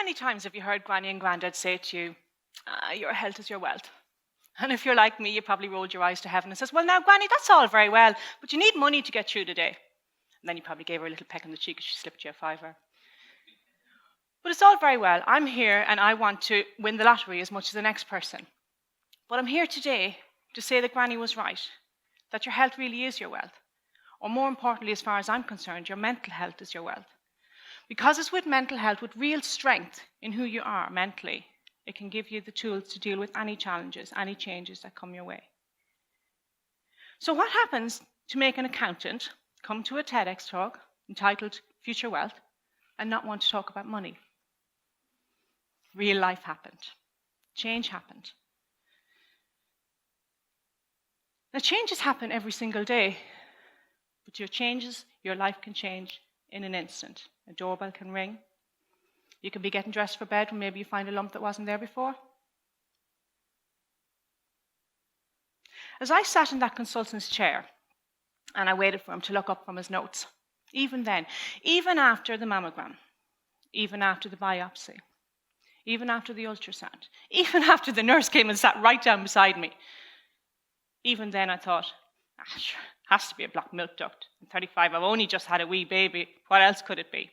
many times have you heard Granny and Grandad say to you, your health is your wealth? And if you're like me, you probably rolled your eyes to heaven and says, well, now, Granny, that's all very well, but you need money to get through the day. And then you probably gave her a little peck on the cheek as she slipped you a fiver. But it's all very well. I'm here and I want to win the lottery as much as the next person. But I'm here today to say that Granny was right, that your health really is your wealth. Or more importantly, as far as I'm concerned, your mental health is your wealth. Because it's with mental health, with real strength in who you are mentally, it can give you the tools to deal with any challenges, any changes that come your way. So what happens to make an accountant come to a TEDx talk entitled Future Wealth and not want to talk about money? Real life happened. Change happened. Now, changes happen every single day, but your life can change in an instant. A doorbell can ring. You can be getting dressed for bed when maybe you find a lump that wasn't there before. As I sat in that consultant's chair and I waited for him to look up from his notes, even then, even after the mammogram, even after the biopsy, even after the ultrasound, even after the nurse came and sat right down beside me, even then I thought, sure, has to be a black milk duct. I'm 35, I've only just had a wee baby. What else could it be?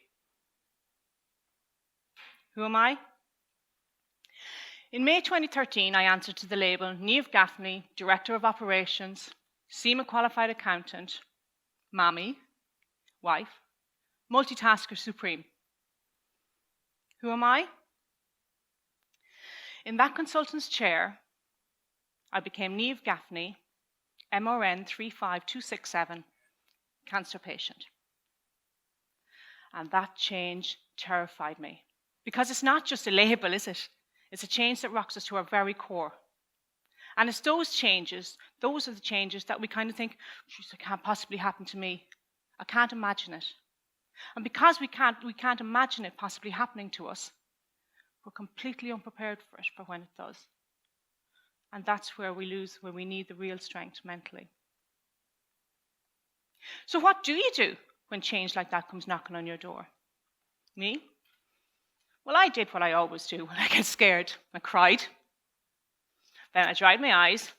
Who am I? In May 2013, I answered to the label Niamh Gaffney, Director of Operations, SEMA Qualified Accountant, Mammy, Wife, Multitasker Supreme. Who am I? In that consultant's chair, I became Niamh Gaffney, MRN 35267, cancer patient. And that change terrified me. Because it's not just a label, is it? It's a change that rocks us to our very core. And it's those changes, those are the changes that we kind of think, geez, it can't possibly happen to me. I can't imagine it. And because we can't imagine it possibly happening to us, we're completely unprepared for it, for when it does. And that's where we lose, where we need the real strength mentally. So what do you do when change like that comes knocking on your door? Me? Well, I did what I always do when I get scared. I cried. Then I dried my eyes.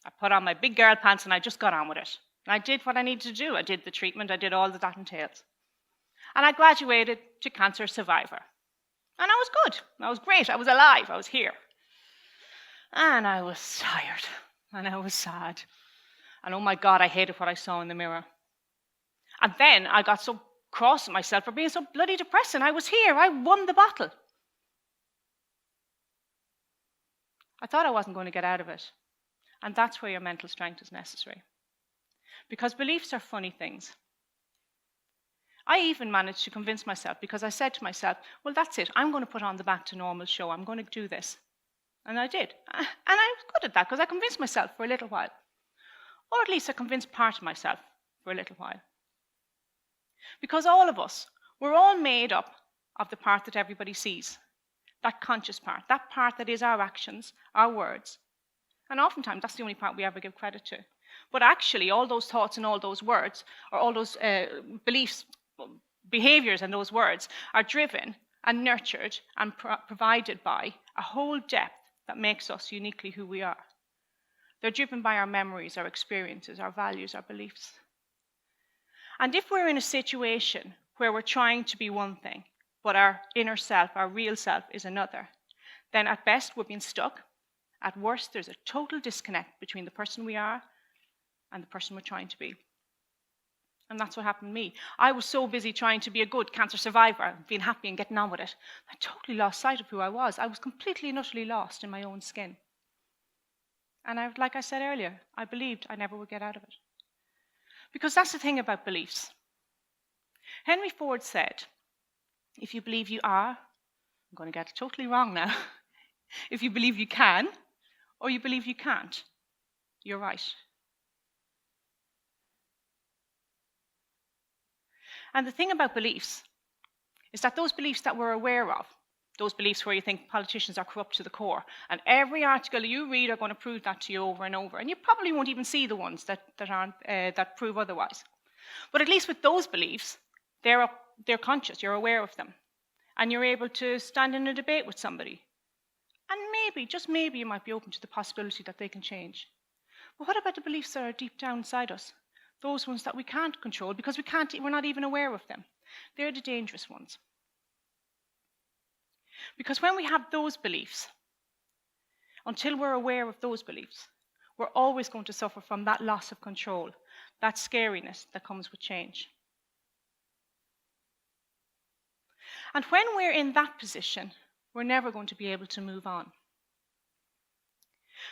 I put on my big girl pants and I just got on with it. And I did what I needed to do. I did the treatment. I did all that entails. And I graduated to cancer survivor. And I was good. I was great. I was alive. I was here. And I was tired. And I was sad. And oh my God, I hated what I saw in the mirror. And then I got so cross at myself for being so bloody depressing. I was here. I won the battle. I thought I wasn't going to get out of it. And that's where your mental strength is necessary. Because beliefs are funny things. I even managed to convince myself, because I said to myself, well, that's it. I'm going to put on the Back to Normal show. I'm going to do this. And I did. And I was good at that, because I convinced myself for a little while. Or at least I convinced part of myself for a little while. Because all of us, we're all made up of the part that everybody sees. That conscious part. That part that is our actions, our words. And oftentimes, that's the only part we ever give credit to. But actually, all those thoughts and all those words, or all those beliefs, behaviors and those words, are driven and nurtured and provided by a whole depth that makes us uniquely who we are. They're driven by our memories, our experiences, our values, our beliefs. And if we're in a situation where we're trying to be one thing, but our inner self, our real self, is another, then at best we're being stuck. At worst, there's a total disconnect between the person we are and the person we're trying to be. And that's what happened to me. I was so busy trying to be a good cancer survivor, being happy and getting on with it, I totally lost sight of who I was. I was completely and utterly lost in my own skin. And like I said earlier, I believed I never would get out of it. Because that's the thing about beliefs. Henry Ford said, if you believe you are, I'm going to get it totally wrong now, if you believe you can, or you believe you can't, you're right. And the thing about beliefs is that those beliefs that we're aware of, those beliefs where you think politicians are corrupt to the core, and every article you read are going to prove that to you over and over, and you probably won't even see the ones that prove otherwise. But at least with those beliefs, they're conscious, you're aware of them. and you're able to stand in a debate with somebody. And maybe, just maybe, you might be open to the possibility that they can change. But what about the beliefs that are deep down inside us? Those ones that we can't control because we're not even aware of them. They're the dangerous ones. Because when we have those beliefs, until we're aware of those beliefs, we're always going to suffer from that loss of control, that scariness that comes with change. And when we're in that position, we're never going to be able to move on.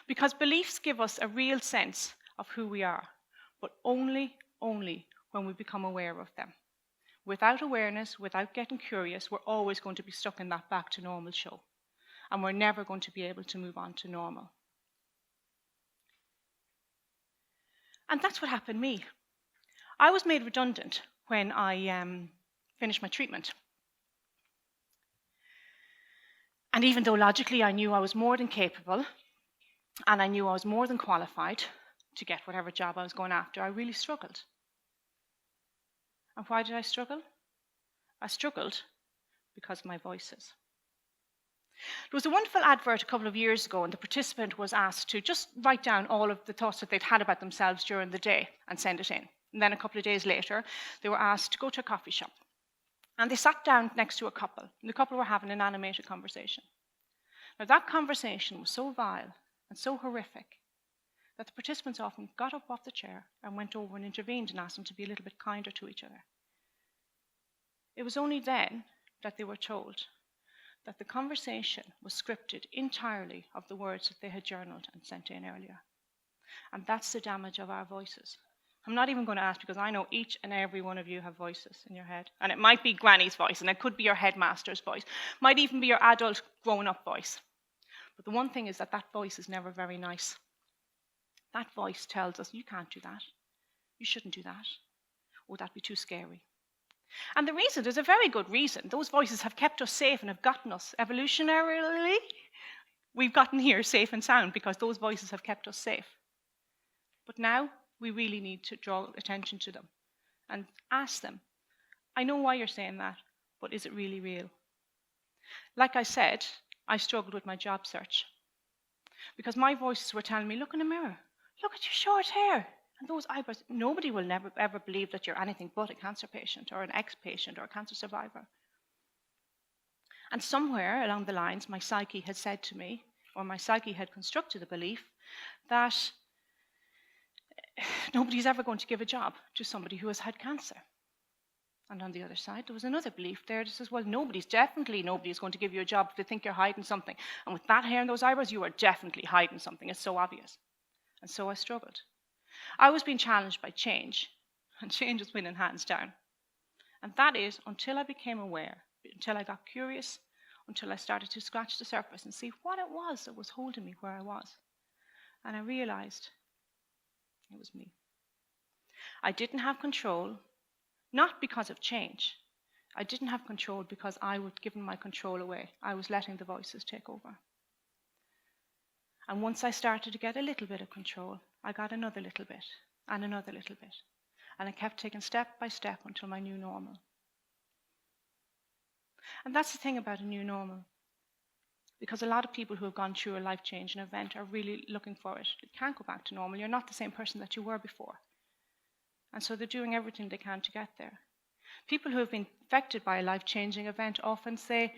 Because beliefs give us a real sense of who we are, but only when we become aware of them. Without awareness, without getting curious, we're always going to be stuck in that back to normal show. And we're never going to be able to move on to normal. And that's what happened to me. I was made redundant when I finished my treatment. And even though logically I knew I was more than capable, and I knew I was more than qualified to get whatever job I was going after, I really struggled. And why did I struggle? I struggled because of my voices. There was a wonderful advert a couple of years ago, and the participant was asked to just write down all of the thoughts that they'd had about themselves during the day and send it in. And then a couple of days later, they were asked to go to a coffee shop. And they sat down next to a couple, and the couple were having an animated conversation. Now, that conversation was so vile and so horrific that the participants often got up off the chair and went over and intervened and asked them to be a little bit kinder to each other. It was only then that they were told that the conversation was scripted entirely of the words that they had journaled and sent in earlier. And that's the damage of our voices. I'm not even going to ask, because I know each and every one of you have voices in your head. And it might be Granny's voice, and it could be your headmaster's voice. Might even be your adult grown-up voice. But the one thing is that that voice is never very nice. That voice tells us, you can't do that. You shouldn't do that. Oh, that'd be too scary. And the reason, there's a very good reason. Those voices have kept us safe and have gotten us evolutionarily. We've gotten here safe and sound because those voices have kept us safe. But now we really need to draw attention to them and ask them, I know why you're saying that, but is it really real? Like I said, I struggled with my job search because my voices were telling me, look in the mirror, look at your short hair and those eyebrows. Nobody will never ever believe that you're anything but a cancer patient or an ex-patient or a cancer survivor. And somewhere along the lines, my psyche had said to me, or my psyche had constructed a belief that nobody's ever going to give a job to somebody who has had cancer. And on the other side, there was another belief there that says, well, nobody's going to give you a job if they think you're hiding something. And with that hair and those eyebrows, you are definitely hiding something. It's so obvious. And so I struggled. I was being challenged by change, and change was winning hands down. And that is until I became aware, until I got curious, until I started to scratch the surface and see what it was that was holding me where I was. And I realized it was me. I didn't have control, not because of change. I didn't have control because I was giving my control away. I was letting the voices take over. And once I started to get a little bit of control, I got another little bit and another little bit. And I kept taking step by step until my new normal. And that's the thing about a new normal. Because a lot of people who have gone through a life-changing event are really looking for it. It can't go back to normal. You're not the same person that you were before. And so they're doing everything they can to get there. People who have been affected by a life-changing event often say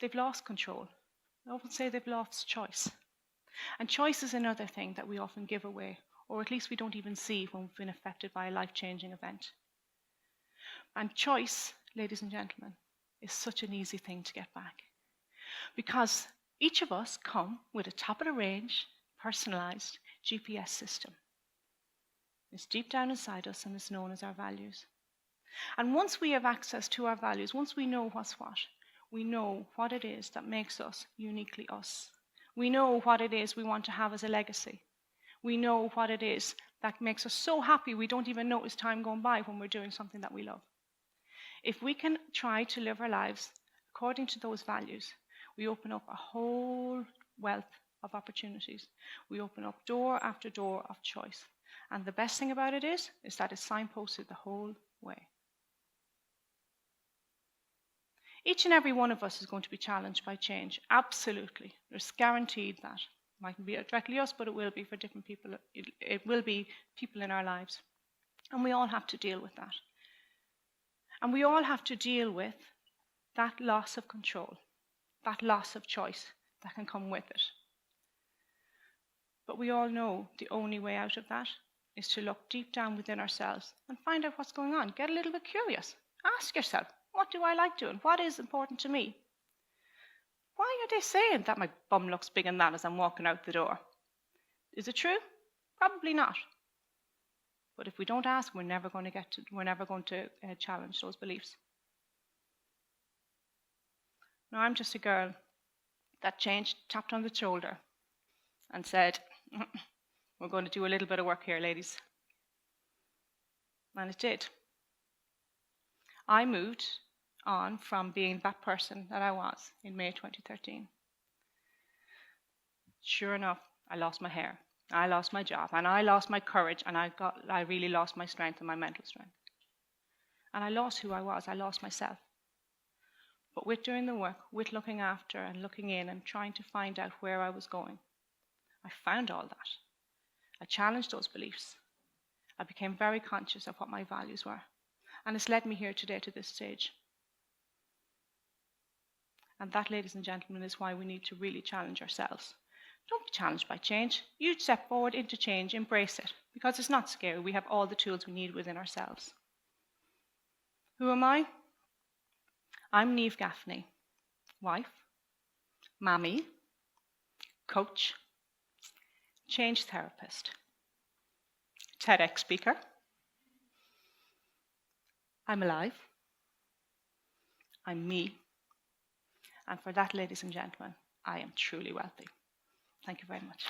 they've lost control. They often say they've lost choice. And choice is another thing that we often give away, or at least we don't even see when we've been affected by a life-changing event. And choice, ladies and gentlemen, is such an easy thing to get back. Because each of us come with a top-of-the-range, personalized GPS system. It's deep down inside us and it's known as our values. And once we have access to our values, once we know what's what, we know what it is that makes us uniquely us. We know what it is we want to have as a legacy. We know what it is that makes us so happy we don't even notice time going by when we're doing something that we love. If we can try to live our lives according to those values, we open up a whole wealth of opportunities. We open up door after door of choice. And the best thing about it is that it's signposted the whole way. Each and every one of us is going to be challenged by change. Absolutely. There's guaranteed that. It mightn't be directly us, but it will be for different people. It will be people in our lives. And we all have to deal with that. And we all have to deal with that loss of control, that loss of choice that can come with it. But we all know the only way out of that is to look deep down within ourselves and find out what's going on. Get a little bit curious. Ask yourself, what do I like doing? What is important to me? Why are they saying that my bum looks big and that as I'm walking out the door? Is it true? Probably not. But if we don't ask, we're never going to challenge those beliefs. Now, I'm just a girl that tapped on the shoulder and said, we're going to do a little bit of work here, ladies. And it did. I moved on from being that person that I was in May 2013. Sure enough, I lost my hair, I lost my job, and I lost my courage, and I really lost my strength and my mental strength. And I lost who I was, I lost myself. But with doing the work, with looking after and looking in and trying to find out where I was going, I found all that. I challenged those beliefs. I became very conscious of what my values were. And it's led me here today to this stage. And that, ladies and gentlemen, is why we need to really challenge ourselves. Don't be challenged by change. You step forward into change, embrace it, because it's not scary. We have all the tools we need within ourselves. Who am I? I'm Niamh Gaffney, wife, mammy, coach, change therapist, TEDx speaker. I'm alive. I'm me. And for that, ladies and gentlemen, I am truly wealthy. Thank you very much.